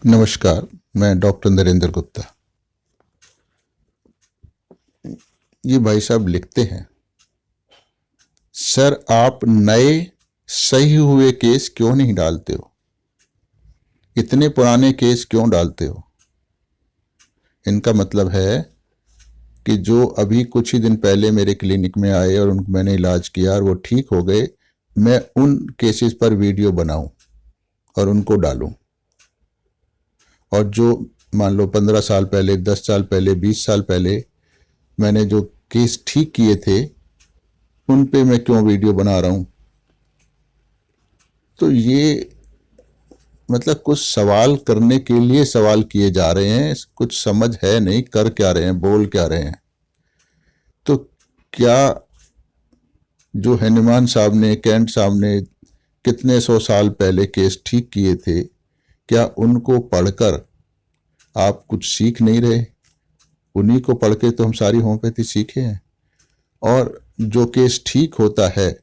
नमस्कार, मैं डॉक्टर नरेंद्र गुप्ता। ये भाई साहब लिखते हैं, सर आप नए सही हुए केस क्यों नहीं डालते हो? इतने पुराने केस क्यों डालते हो? इनका मतलब है कि जो अभी कुछ ही दिन पहले मेरे क्लिनिक में आए और उनको मैंने इलाज किया और वो ठीक हो गए, मैं उन केसेस पर वीडियो बनाऊं और उनको डालूं। और जो मान लो 15 साल पहले, 10 साल पहले, 20 साल पहले मैंने जो केस ठीक किए थे, उन पे मैं क्यों वीडियो बना रहा हूं? तो ये मतलब कुछ सवाल करने के लिए सवाल किए जा रहे हैं, कुछ समझ है नहीं, कर क्या रहे हैं, बोल क्या रहे हैं। तो क्या जो हनुमान साहब ने, कैंट साहब ने कितने 100 साल पहले केस ठीक किए थे, क्या उनको पढ़कर आप कुछ सीख नहीं रहे? उन्हीं को पढ़ के तो हम सारी होम्योपैथी सीखे हैं। और जो केस ठीक होता है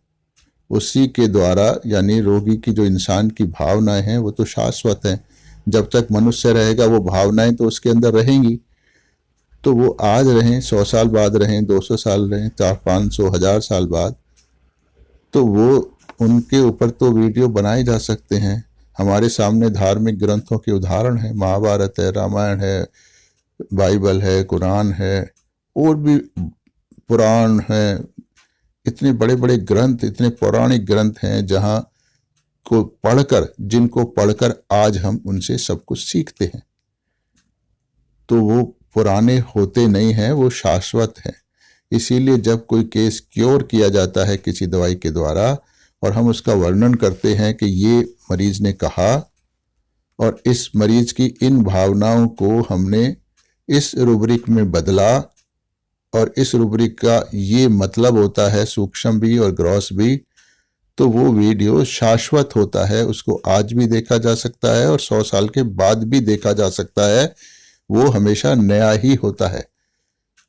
उसी के द्वारा, यानी रोगी की जो इंसान की भावनाएं हैं वो तो शाश्वत हैं। जब तक मनुष्य रहेगा वो भावनाएं तो उसके अंदर रहेंगी। तो वो आज रहें, 100 साल बाद रहें, 200 साल रहें, 400-500 1000 साल बाद, तो वो उनके ऊपर तो वीडियो बनाए जा सकते हैं। हमारे सामने धार्मिक ग्रंथों के उदाहरण है, महाभारत है, रामायण है, बाइबल है, कुरान है, और भी पुराण है। इतने बड़े बड़े ग्रंथ, इतने पौराणिक ग्रंथ हैं जहाँ को पढ़कर, जिनको पढ़कर आज हम उनसे सब कुछ सीखते हैं। तो वो पुराने होते नहीं हैं, वो शाश्वत हैं। इसीलिए जब कोई केस क्योर किया जाता है किसी दवाई के द्वारा और हम उसका वर्णन करते हैं कि ये मरीज ने कहा और इस मरीज की इन भावनाओं को हमने इस रूब्रिक में बदला और इस रूब्रिक का ये मतलब होता है, सूक्ष्म भी और ग्रॉस भी, तो वो वीडियो शाश्वत होता है। उसको आज भी देखा जा सकता है और 100 साल के बाद भी देखा जा सकता है। वो हमेशा नया ही होता है,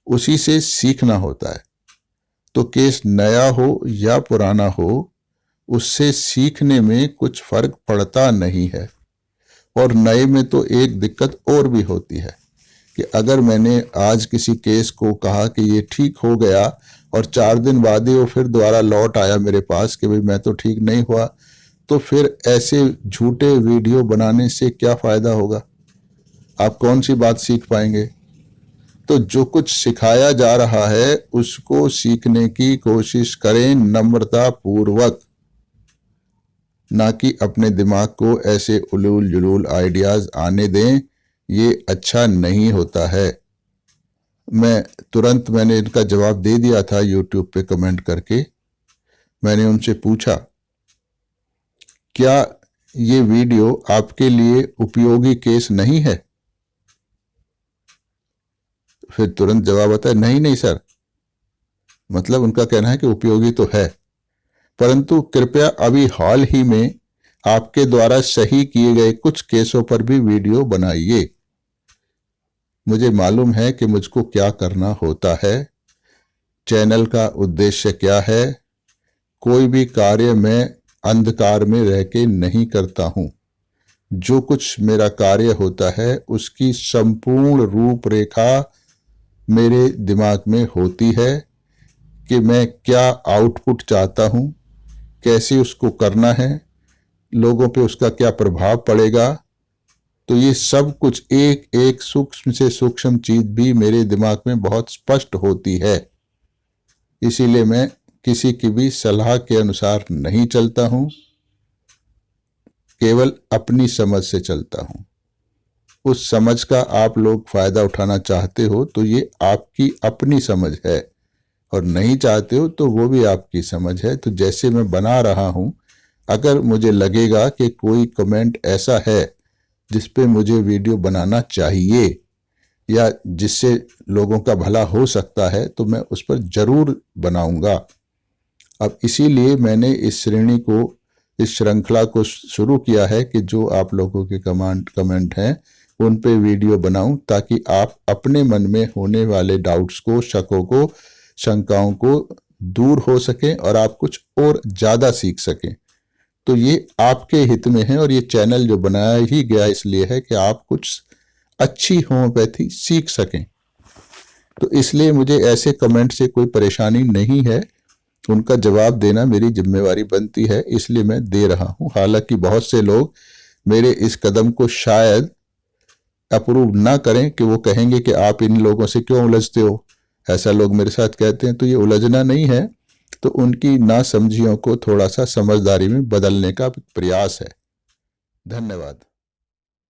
उसी से सीखना होता है। तो केस नया हो या पुराना हो, उससे सीखने में कुछ फर्क पड़ता नहीं है। और नए में तो एक दिक्कत और भी होती है कि अगर मैंने आज किसी केस को कहा कि ये ठीक हो गया और 4 दिन बाद ही वो फिर दोबारा लौट आया मेरे पास कि भाई मैं तो ठीक नहीं हुआ, तो फिर ऐसे झूठे वीडियो बनाने से क्या फायदा होगा? आप कौन सी बात सीख पाएंगे? तो जो कुछ सिखाया जा रहा है उसको सीखने की कोशिश करें नम्रता पूर्वक, ना कि अपने दिमाग को ऐसे उलूल जुलूल आइडियाज आने दें। ये अच्छा नहीं होता है। मैंने इनका जवाब दे दिया था यूट्यूब पे कमेंट करके। मैंने उनसे पूछा, क्या ये वीडियो आपके लिए उपयोगी केस नहीं है? फिर तुरंत जवाब आता है, नहीं सर। मतलब उनका कहना है कि उपयोगी तो है, परंतु कृपया अभी हाल ही में आपके द्वारा सही किए गए कुछ केसों पर भी वीडियो बनाइए। मुझे मालूम है कि मुझको क्या करना होता है, चैनल का उद्देश्य क्या है। कोई भी कार्य मैं अंधकार में रह के नहीं करता हूं। जो कुछ मेरा कार्य होता है उसकी संपूर्ण रूपरेखा मेरे दिमाग में होती है कि मैं क्या आउटपुट चाहता हूं, कैसे उसको करना है, लोगों पे उसका क्या प्रभाव पड़ेगा। तो ये सब कुछ एक एक सूक्ष्म से सूक्ष्म चीज भी मेरे दिमाग में बहुत स्पष्ट होती है। इसीलिए मैं किसी की भी सलाह के अनुसार नहीं चलता हूं, केवल अपनी समझ से चलता हूं। उस समझ का आप लोग फायदा उठाना चाहते हो तो ये आपकी अपनी समझ है, और नहीं चाहते हो तो वो भी आपकी समझ है। तो जैसे मैं बना रहा हूं, अगर मुझे लगेगा कि कोई कमेंट ऐसा है जिस पे मुझे वीडियो बनाना चाहिए या जिससे लोगों का भला हो सकता है, तो मैं उस पर जरूर बनाऊंगा। अब इसीलिए मैंने इस श्रेणी को, इस श्रृंखला को शुरू किया है कि जो आप लोगों के कमेंट हैं उन पे वीडियो बनाऊं, ताकि आप अपने मन में होने वाले डाउट्स को, शकों को, शंकाओं को दूर हो सकें और आप कुछ और ज़्यादा सीख सकें। तो ये आपके हित में है, और ये चैनल जो बनाया ही गया इसलिए है कि आप कुछ अच्छी होम्योपैथी सीख सकें। तो इसलिए मुझे ऐसे कमेंट से कोई परेशानी नहीं है, उनका जवाब देना मेरी जिम्मेवारी बनती है, इसलिए मैं दे रहा हूं। हालांकि बहुत से लोग मेरे इस कदम को शायद अप्रूव ना करें, कि वो कहेंगे कि आप इन लोगों से क्यों उलझते हो, ऐसा लोग मेरे साथ कहते हैं। तो ये उलझना नहीं है, तो उनकी नासमझियों को थोड़ा सा समझदारी में बदलने का प्रयास है। धन्यवाद।